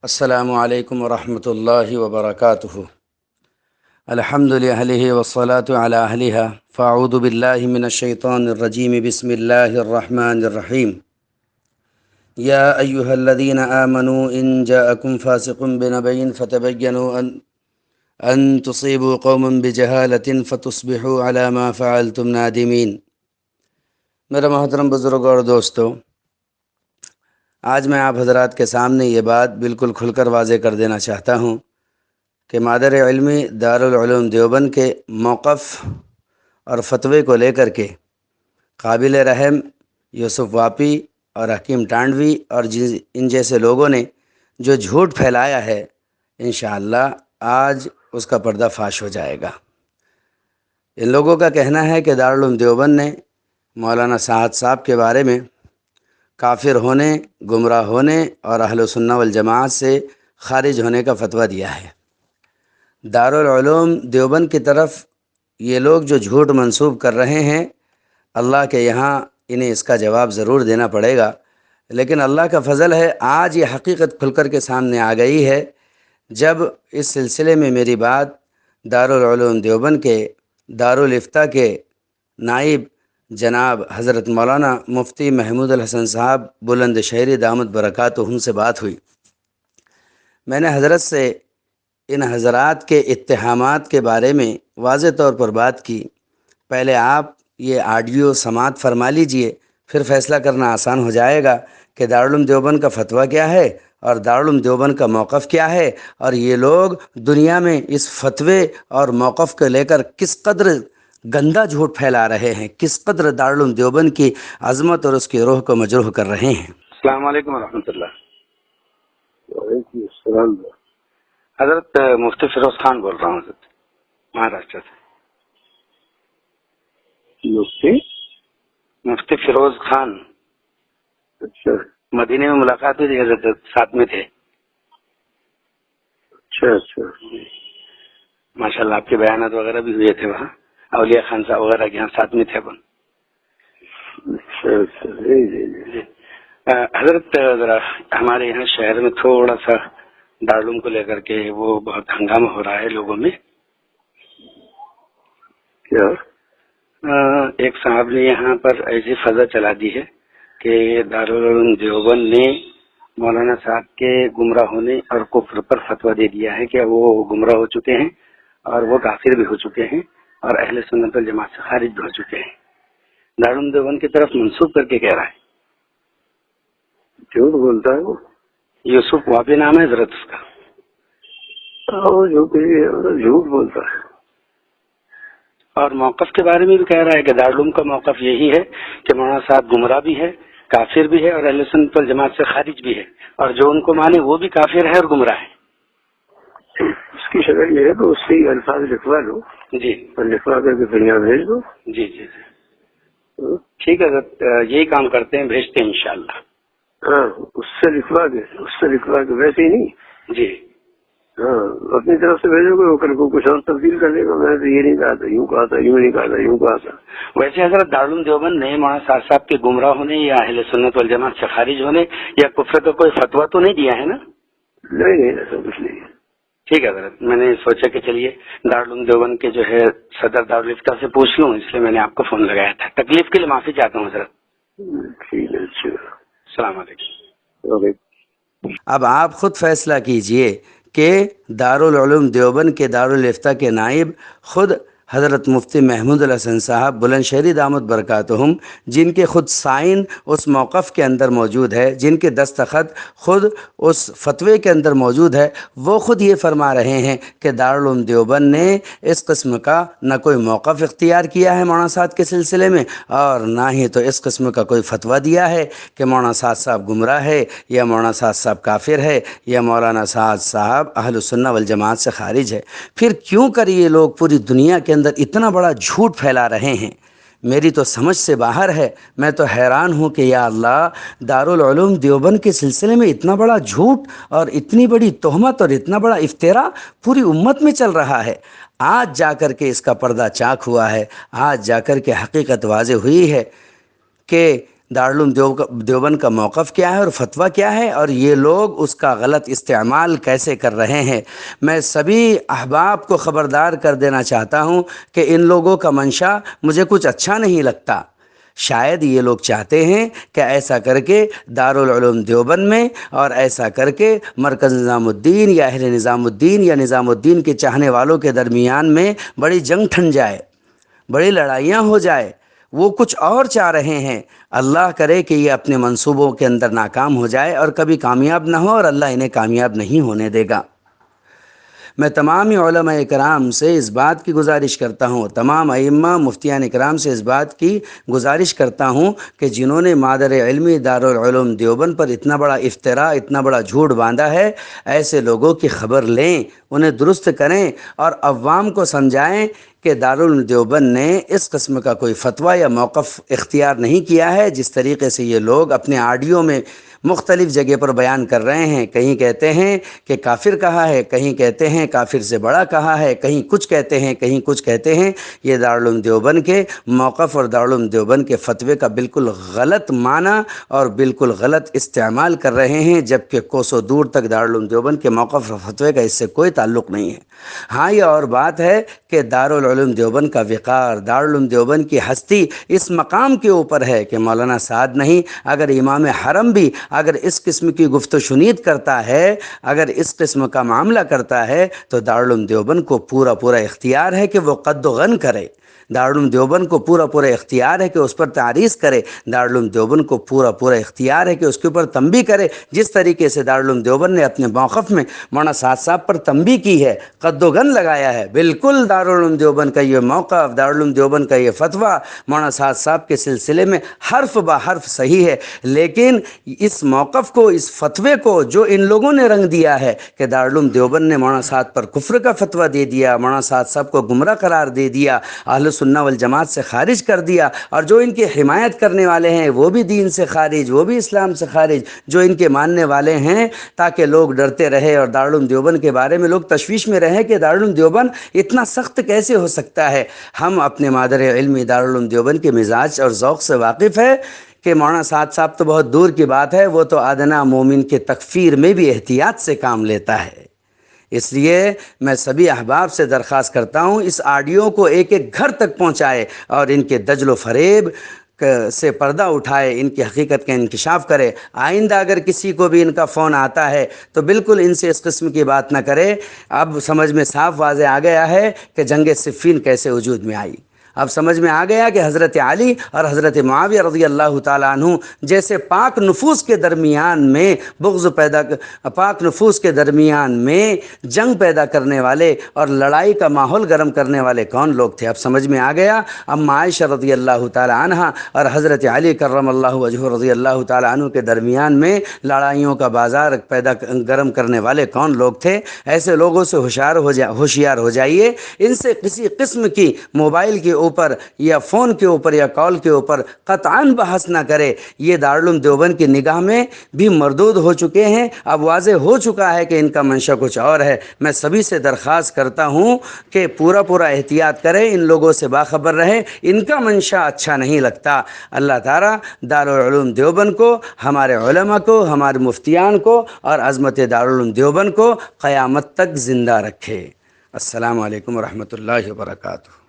السلام علیکم ورحمۃ اللہ وبرکاتہ۔ الحمد للہ والصلاة علی اہلہا فاعوذ باللہ من الشیطان الرجیم بسم اللہ الرحمن الرحیم۔ یا ایہا الذین آمنوا ان جاءکم فاسق بنبأ فتبینوا ان تصیبوا قوما بجہالۃ فتصبحوا علی ما فعلتم نادمین۔ میرے محترم بزرگ اور دوستو، آج میں آپ حضرات کے سامنے یہ بات بالکل کھل کر واضح کر دینا چاہتا ہوں کہ مادر علمی دارالعلوم دیوبند کے موقف اور فتوے کو لے کر کے قابل رحم یوسف واپی اور حکیم ٹانڈوی اور ان جیسے لوگوں نے جو جھوٹ پھیلایا ہے، انشاءاللہ آج اس کا پردہ فاش ہو جائے گا۔ ان لوگوں کا کہنا ہے کہ دارالعلوم دیوبند نے مولانا سعد صاحب کے بارے میں کافر ہونے، گمراہ ہونے اور اہل سنہ والجماعت سے خارج ہونے کا فتویٰ دیا ہے۔ دارالعلوم دیوبند کی طرف یہ لوگ جو جھوٹ منسوب کر رہے ہیں، اللہ کے یہاں انہیں اس کا جواب ضرور دینا پڑے گا، لیکن اللہ کا فضل ہے آج یہ حقیقت کھل کر کے سامنے آ گئی ہے۔ جب اس سلسلے میں میری بات دارالعلوم دیوبند کے دارالافتاء کے نائب جناب حضرت مولانا مفتی محمود الحسن صاحب بلند شہری دامت برکاتہم سے بات ہوئی، میں نے حضرت سے ان حضرات کے اتہامات کے بارے میں واضح طور پر بات کی۔ پہلے آپ یہ آڈیو سماعت فرما لیجئے، پھر فیصلہ کرنا آسان ہو جائے گا کہ دارالعلوم دیوبند کا فتویٰ کیا ہے اور دارالعلوم دیوبند کا موقف کیا ہے، اور یہ لوگ دنیا میں اس فتوے اور موقف کو لے کر کس قدر گندہ جھوٹ پھیلا رہے ہیں، کس قدر دارالعلوم دیوبند کی عظمت اور اس کی روح کو مجروح کر رہے ہیں۔ السلام علیکم ورحمۃ اللہ۔ وعلیکم السلام۔ حضرت مفتی فیروز خان بول رہا ہوں حضرت، مہاراشٹر سے۔ مفتی فیروز خان، اچھا مدینے میں ملاقات ہوئی تھی حضرت، ساتھ میں تھے۔ اچھا ماشاء اللہ آپ کے بیانات وغیرہ بھی ہوئے تھے وہاں، اولیاء خان صاحب وغیرہ کے یہاں ساتھ میں تھے اپن۔ اچھا جی۔ حضرت ذرا ہمارے یہاں شہر میں تھوڑا سا دارالعلوم کو لے کر کے وہ بہت ہنگامہ ہو رہا ہے لوگوں میں۔ کیا؟ ایک صاحب نے یہاں پر ایسی فضا چلا دی ہے کہ دارالعلوم دیوبند نے مولانا صاحب کے گمراہ ہونے اور کفر پر فتویٰ دے دیا ہے کہ وہ گمراہ ہو چکے ہیں اور وہ کافر بھی ہو چکے ہیں اور اہل سنت والجماعت سے خارج بھی ہو چکے ہیں۔ دارالعلوم دیوبند کی طرف منسوب کر کے کہہ رہا ہے۔ جھوٹ بولتا ہے وہ؟ یوسف واپی نام ہے حضرت اس کا۔ وہ جھوٹ بولتا ہے۔ اور موقف کے بارے میں بھی کہہ رہا ہے کہ دارالعلوم کا موقف یہی ہے کہ مولانا صاحب گمراہ بھی ہے، کافر بھی ہے اور اہل سنت والجماعت سے خارج بھی ہے، اور جو ان کو مانے وہ بھی کافر ہے اور گمراہ ہے۔ اس کی شکل یہ ہے کہ اس سے الفاظ لکھوا لو جی، اور لکھوا کر کے پھر یہاں بھیج دو۔ جی جی جی، ٹھیک ہے حضرت، یہی کام کرتے ہیں، بھیجتے ہیں انشاءاللہ۔ ہاں، اس سے لکھوا کے ویسے ہی نہیں، جی ہاں اپنی طرف سے بھیجو گے، وہ کل کو کچھ اور تبدیل کر دے گا، میں نے تو یہ نہیں کہا تھا، یوں کہا تھا، یوں نہیں کہا تھا، یوں کہا تھا۔ ویسے حضرت دارالعلوم دیوبند نے مولانا صاحب صاحب کے گمراہ ہونے یا اہل سنت والجماعت سے خارج ہونے یا کفر کا کوئی فتویٰ تو نہیں دیا ہے نا؟ نہیں، ایسا کچھ نہیں ہے۔ ٹھیک ہے حضرت، میں نے سوچا کہ چلیے دارالعلوم دیوبند کے جو ہے صدر دارالفتاء سے پوچھ لوں، اس لیے میں نے آپ کو فون لگایا تھا۔ تکلیف کے لیے معافی چاہتا ہوں حضرت۔ ٹھیک ہے، اچھا، السلام علیکم۔ وعلیکم۔ اب آپ خود فیصلہ کیجئے کہ دارالعلوم دیوبند کے دارالافتاء کے نائب خود حضرت مفتی محمود الحسن صاحب بلند شہری دامت برکاتہم، جن کے خود سائن اس موقف کے اندر موجود ہے، جن کے دستخط خود اس فتوے کے اندر موجود ہے، وہ خود یہ فرما رہے ہیں کہ دارالعلوم دیوبند نے اس قسم کا نہ کوئی موقف اختیار کیا ہے مولانا صاحب کے سلسلے میں، اور نہ ہی تو اس قسم کا کوئی فتویٰ دیا ہے کہ مولانا صاحب گمراہ ہے یا مولانا صاحب کافر ہے یا مولانا صاحب اہل السنہ والجماعت سے خارج ہے۔ پھر کیوں کر یہ لوگ پوری دنیا کے اندر اتنا بڑا جھوٹ پھیلا رہے ہیں؟ میری تو سمجھ سے باہر ہے۔ میں تو حیران ہوں کہ یا اللہ، دارالعلوم دیوبند کے سلسلے میں اتنا بڑا جھوٹ اور اتنی بڑی تہمت اور اتنا بڑا افتراء پوری امت میں چل رہا ہے۔ آج جا کر کے اس کا پردہ چاک ہوا ہے، آج جا کر کے حقیقت واضح ہوئی ہے کہ دارالعلوم دیوبند کا موقف کیا ہے اور فتویٰ کیا ہے، اور یہ لوگ اس کا غلط استعمال کیسے کر رہے ہیں۔ میں سبھی احباب کو خبردار کر دینا چاہتا ہوں کہ ان لوگوں کا منشا مجھے کچھ اچھا نہیں لگتا۔ شاید یہ لوگ چاہتے ہیں کہ ایسا کر کے دارالعلوم دیوبند میں اور ایسا کر کے مرکز نظام الدین یا اہل نظام الدین یا نظام الدین کے چاہنے والوں کے درمیان میں بڑی جنگ ٹھن جائے، بڑی لڑائیاں ہو جائے۔ وہ کچھ اور چاہ رہے ہیں۔ اللہ کرے کہ یہ اپنے منصوبوں کے اندر ناکام ہو جائے اور کبھی کامیاب نہ ہو، اور اللہ انہیں کامیاب نہیں ہونے دے گا۔ میں تمام علماء کرام سے اس بات کی گزارش کرتا ہوں، تمام ائمہ مفتیان کرام سے اس بات کی گزارش کرتا ہوں کہ جنہوں نے مادر علمی دارالعلوم دیوبند پر اتنا بڑا افتراء، اتنا بڑا جھوٹ باندھا ہے، ایسے لوگوں کی خبر لیں، انہیں درست کریں اور عوام کو سمجھائیں کہ دارالعلوم دیوبند نے اس قسم کا کوئی فتویٰ یا موقف اختیار نہیں کیا ہے جس طریقے سے یہ لوگ اپنے آڈیو میں مختلف جگہ پر بیان کر رہے ہیں۔ کہیں کہتے ہیں کہ کافر کہا ہے، کہیں کہتے ہیں کافر سے بڑا کہا ہے، کہیں کچھ کہتے ہیں، کہیں کچھ کہتے ہیں۔ یہ دارالعلوم دیوبند کے موقف اور دارالعلوم دیوبند کے فتوے کا بالکل غلط معنی اور بالکل غلط استعمال کر رہے ہیں، جبکہ کوسوں دور تک دارالعلوم دیوبند کے موقف اور فتوے کا اس سے کوئی تعلق نہیں ہے۔ ہاں، یہ اور بات ہے کہ دارالعلوم دیوبند کا وقار، دارالعلوم دیوبند کی ہستی اس مقام کے اوپر ہے کہ مولانا سعد نہیں، اگر امام حرم بھی اگر اس قسم کی گفت و شنید کرتا ہے، اگر اس قسم کا معاملہ کرتا ہے، تو دارالعلوم دیوبند کو پورا اختیار ہے کہ وہ قد و غن کرے۔ دارالعلوم دیوبند کو پورا اختیار ہے کہ اس پر تعریض کرے۔ دارالعلوم دیوبند کو پورا اختیار ہے کہ اس کے اوپر تنبیہ کرے، جس طریقے سے دارالعلوم دیوبند نے اپنے موقف میں مولانا سعد صاحب پر تنبیہ کی ہے، قد و غن لگایا ہے۔ بالکل دارالعلوم دیوبند کا یہ موقف، دارالعلوم دیوبند کا یہ فتویٰ مولانا سعد صاحب کے سلسلے میں حرف بہ حرف صحیح ہے، لیکن اس موقف کو، اس فتوے کو جو ان لوگوں نے رنگ دیا ہے کہ دارالعلوم دیوبند نے مولانا سعد پر کفر کا فتویٰ دے دیا، مولانا سعد صاحب کو گمراہ قرار دے دیا، اہل سنہ والجماعت سے خارج کر دیا، اور جو ان کی حمایت کرنے والے ہیں وہ بھی دین سے خارج، وہ بھی اسلام سے خارج، جو ان کے ماننے والے ہیں، تاکہ لوگ ڈرتے رہے اور دارالعلوم دیوبند کے بارے میں لوگ تشویش میں رہے کہ دارالعلوم دیوبند اتنا سخت کیسے ہو سکتا ہے۔ ہم اپنے مادر علمی دارالعلوم دیوبند کے مزاج اور ذوق سے واقف ہے کہ مولانا سعد صاحب تو بہت دور کی بات ہے، وہ تو ادنیٰ مومن کے تکفیر میں بھی احتیاط سے کام لیتا ہے۔ اس لیے میں سبھی احباب سے درخواست کرتا ہوں اس آڈیو کو ایک گھر تک پہنچائے اور ان کے دجل و فریب سے پردہ اٹھائے، ان کی حقیقت کا انکشاف کرے۔ آئندہ اگر کسی کو بھی ان کا فون آتا ہے تو بالکل ان سے اس قسم کی بات نہ کرے۔ اب سمجھ میں صاف واضح آ گیا ہے کہ جنگ صفین کیسے وجود میں آئی۔ اب سمجھ میں آ گیا کہ حضرت علی اور حضرت معاویہ رضی اللہ تعالیٰ عنہ جیسے پاک نفوس کے درمیان میں پاک نفوس کے درمیان میں جنگ پیدا کرنے والے اور لڑائی کا ماحول گرم کرنے والے کون لوگ تھے۔ اب سمجھ میں آ گیا۔ ام عائشہ رضی اللہ تعالیٰ عنہ اور حضرت علی کرم اللہ وجہہ رضی اللہ تعالیٰ عنہ کے درمیان میں لڑائیوں کا بازار گرم کرنے والے کون لوگ تھے۔ ایسے لوگوں سے ہوشیار ہو جائیے۔ ان سے کسی قسم کی موبائل کے اوپر یا فون کے اوپر یا کال کے اوپر قطعاً بحث نہ کرے۔ یہ دارالعلوم دیوبند کی نگاہ میں بھی مردود ہو چکے ہیں۔ اب واضح ہو چکا ہے کہ ان کا منشا کچھ اور ہے۔ میں سبھی سے درخواست کرتا ہوں کہ پورا احتیاط کریں، ان لوگوں سے باخبر رہیں، ان کا منشا اچھا نہیں لگتا۔ اللہ تعالیٰ دارالعلوم دیوبند کو، ہمارے علماء کو، ہمارے مفتیان کو اور عظمت دارالعلوم دیوبند کو قیامت تک زندہ رکھے۔ السلام علیکم ورحمۃ اللہ وبرکاتہ۔